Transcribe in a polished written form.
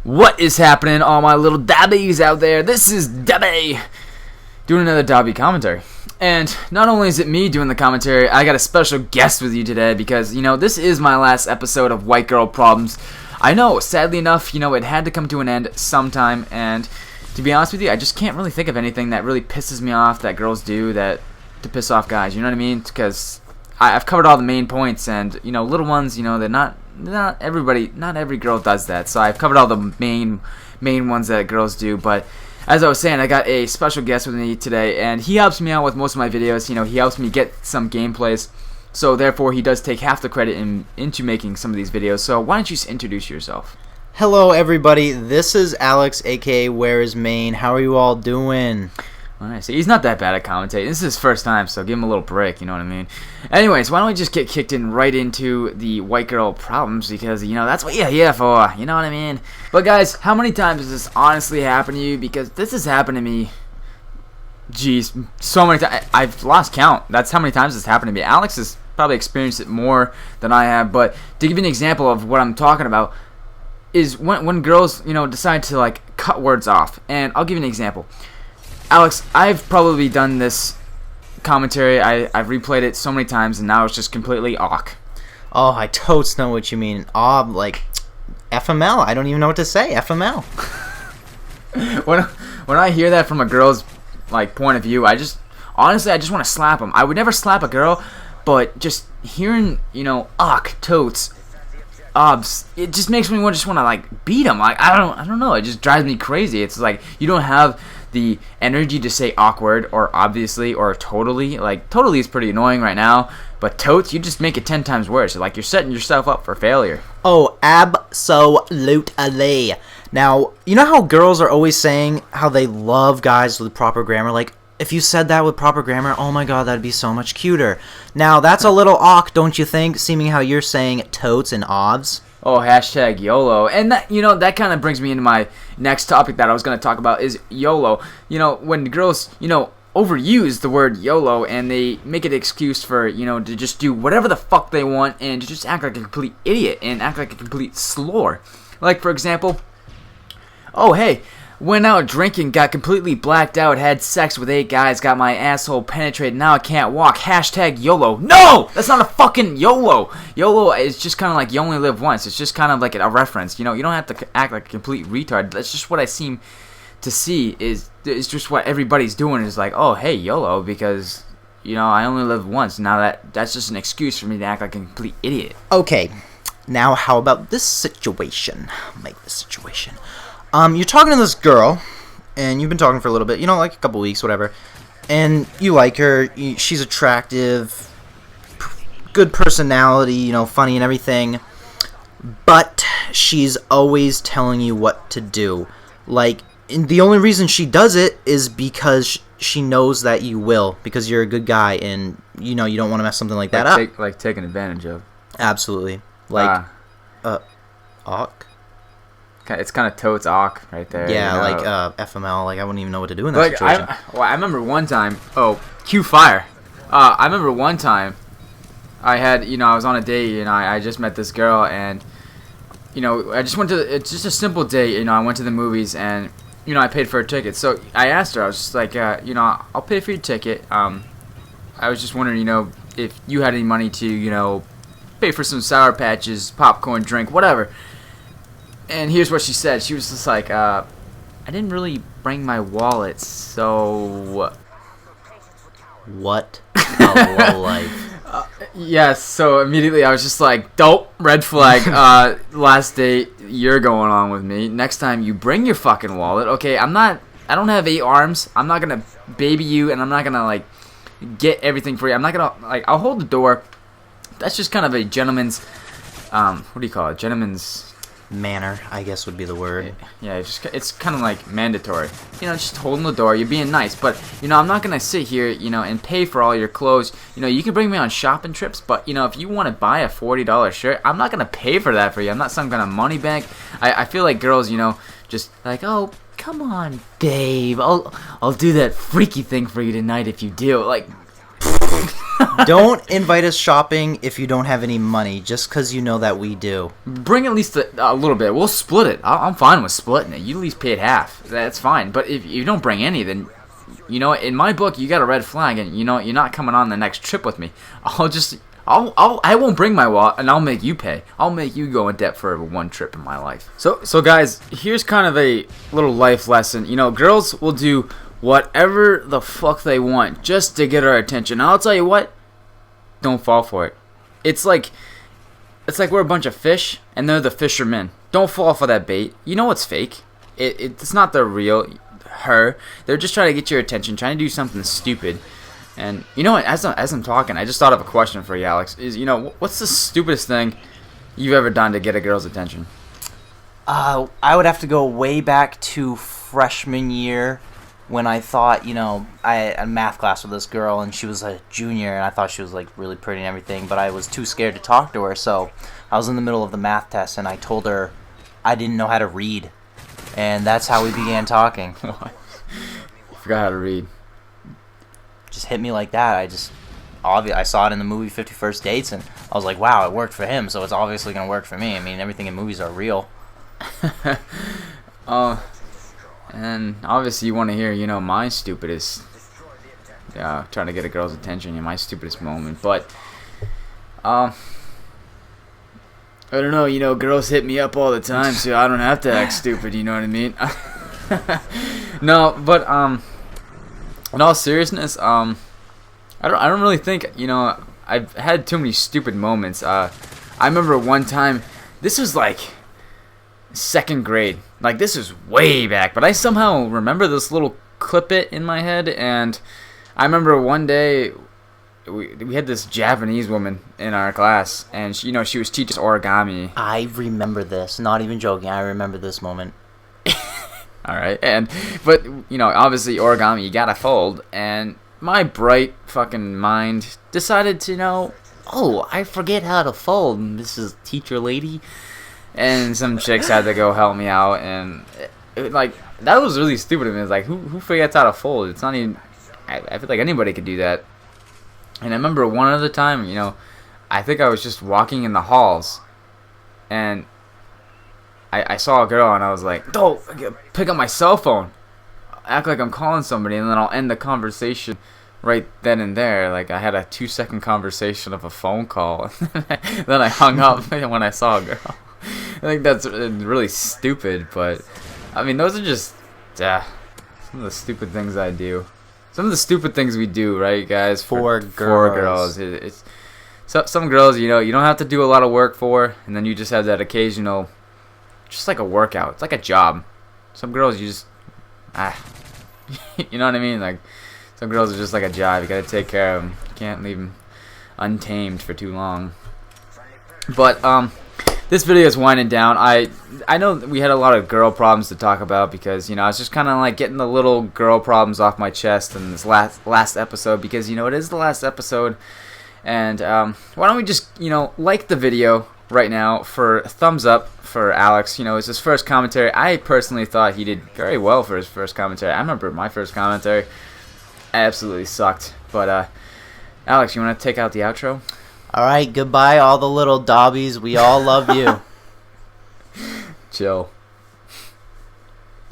What is happening, all my little dabbies out there? This is Dabby doing another Dabby commentary. And not only is it me doing the commentary, I got a special guest with you today because, this is my last episode of White Girl Problems. I know, sadly enough, it had to come to an end sometime, and to be honest with you, I just can't really think of anything that really pisses me off that girls do to piss off guys, you know what I mean? Because I've covered all the main points, and, little ones, they're not every girl does that, so I've covered all the main ones that girls do. But as I was saying, I got a special guest with me today, and he helps me out with most of my videos. He helps me get some gameplays, so therefore he does take half the credit into making some of these videos. So why don't you just introduce yourself? Hello everybody, this is Alex, aka Where is Maine. How are you all doing? Alright, so he's not that bad at commentating. This is his first time, so give him a little break, you know what I mean? Anyways, why don't we just get kicked in right into the white girl problems, because, that's what you're here for, you know what I mean? But guys, how many times has this honestly happened to you? Because this has happened to me, geez, so many times. I've lost count. That's how many times this happened to me. Alex has probably experienced it more than I have, but to give you an example of what I'm talking about, is when girls, decide to, cut words off. And I'll give you an example. Alex, I've probably done this commentary. I've replayed it so many times, and now it's just completely awk. Oh, I totes know what you mean. FML. I don't even know what to say. FML. when I hear that from a girl's point of view, I just want to slap them. I would never slap a girl, but just hearing awk, totes, obs, it just makes me want to beat them. I don't know. It just drives me crazy. It's like you don't have the energy to say awkward or obviously or totally. Totally is pretty annoying right now, but totes, you just make it 10 times worse. You're setting yourself up for failure. Oh, absolutely. Now, you know how girls are always saying how they love guys with proper grammar? If you said that with proper grammar, oh my god, that'd be so much cuter. Now, that's a little awk, don't you think? Seeming how you're saying totes and obs. Oh, hashtag YOLO. And that, that kind of brings me into my next topic that I was going to talk about is YOLO. When girls, overuse the word YOLO and they make it an excuse for, to just do whatever the fuck they want and to just act like a complete idiot and act like a complete slore. For example, oh, hey, went out drinking, got completely blacked out, had sex with 8 guys, got my asshole penetrated, now I can't walk. Hashtag YOLO. No! That's not a fucking YOLO. YOLO is just kind of like you only live once. It's just kind of like a reference. You don't have to act like a complete retard. That's just what I seem to see is just what everybody's doing is oh, hey, YOLO, because, I only live once. Now that's just an excuse for me to act like a complete idiot. Okay, now how about this situation? Make this situation. You're talking to this girl, and you've been talking for a little bit, a couple weeks, whatever, and you like her, she's attractive, good personality, funny and everything, but she's always telling you what to do. And the only reason she does it is because she knows that you will, because you're a good guy, and, you don't want to mess something like that up. Taking advantage of. Absolutely. Awk? It's kind of totes awk right there. Yeah, FML. I wouldn't even know what to do in that situation. I remember one time. Oh, Q fire. I remember one time. I had, I was on a date, and I just met this girl, and, I just went to. It's just a simple date, I went to the movies, and, I paid for a ticket. So I asked her. I was just like, I'll pay for your ticket. I was just wondering, if you had any money to, pay for some Sour Patches, popcorn, drink, whatever. And here's what she said. She was just like, I didn't really bring my wallet, so... What a low life. Yes, so immediately I was just like, dope, red flag, last date, you're going on with me. Next time you bring your fucking wallet, okay? I don't have 8 arms. I'm not gonna baby you, and I'm not gonna, get everything for you. I'm not gonna, I'll hold the door. That's just kind of a gentleman's, what do you call it? Gentleman's... manner, I guess would be the word. Yeah, it's kind of mandatory. Just holding the door. You're being nice, but I'm not gonna sit here, and pay for all your clothes. You can bring me on shopping trips, but if you want to buy a $40 shirt, I'm not gonna pay for that for you. I'm not some kind of money bank. I feel like girls, just oh, come on, Dave. I'll do that freaky thing for you tonight if you do. Don't invite us shopping if you don't have any money, just because you know that we do. Bring at least a little bit. We'll split it. I'm fine with splitting it. You at least pay it half. That's fine. But if you don't bring any, then, you know, in my book, you got a red flag, and, you know, you're not coming on the next trip with me. I won't bring my wallet, and I'll make you pay. I'll make you go in debt for one trip in my life. So guys, here's kind of a little life lesson. You know, girls will do whatever the fuck they want just to get our attention. And I'll tell you what, don't fall for it. It's like we're a bunch of fish, and they're the fishermen. Don't fall for that bait. You know it's fake. It's not the real her. They're just trying to get your attention, trying to do something stupid. And you know what? As I'm talking, I just thought of a question for you, Alex. You know, what's the stupidest thing you've ever done to get a girl's attention? I would have to go way back to freshman year when I thought, you know, I had a math class with this girl, and she was a junior, and I thought she was, like, really pretty and everything, but I was too scared to talk to her, so I was in the middle of the math test, and I told her I didn't know how to read, and that's how we began talking. What? You forgot how to read. Just hit me like that. I saw it in the movie 50 First Dates, and I was like, wow, it worked for him, so it's obviously going to work for me. I mean, everything in movies are real. And obviously you want to hear, you know, my stupidest, trying to get a girl's attention, my stupidest moment, but, I don't know, you know, girls hit me up all the time, so I don't have to act stupid, you know what I mean? No, but, in all seriousness, I don't really think, you know, I've had too many stupid moments. I remember one time, this was like second grade, like this is way back, but I somehow remember this little clip-it in my head, and I remember one day we had this Japanese woman in our class, and she, you know, she was teaching us origami. I remember this, not even joking, I remember this moment. Alright, but, you know, obviously origami, you gotta fold, and my bright fucking mind decided to, you know, oh, I forget how to fold, Mrs. Teacher Lady, and some chicks had to go help me out, and, like, that was really stupid of me. It's like, who forgets how to fold? It's not even, I feel like anybody could do that. And I remember one other time, you know, I think I was just walking in the halls, and I saw a girl, and I was like, "Don't pick up my cell phone, act like I'm calling somebody, and then I'll end the conversation right then and there." Like I had a 2-second conversation of a phone call, then I hung up when I saw a girl. I think that's really stupid, but I mean, those are just some of the stupid things I do. Some of the stupid things we do, right, guys? For girls. It's some girls, you know, you don't have to do a lot of work for, and then you just have that occasional. Just like a workout. It's like a job. Some girls you just you know what I mean? Like some girls are just like a job. You gotta take care of them. You can't leave them untamed for too long. But this video is winding down. I know we had a lot of girl problems to talk about because, you know, I was just kind of like getting the little girl problems off my chest in this last episode because, you know, it is the last episode. And why don't we just, you know, like the video right now for a thumbs up for Alex. You know, it's his first commentary. I personally thought he did very well for his first commentary. I remember my first commentary absolutely sucked. But Alex, you want to take out the outro? Alright, goodbye all the little dobbies. We all love you. Chill.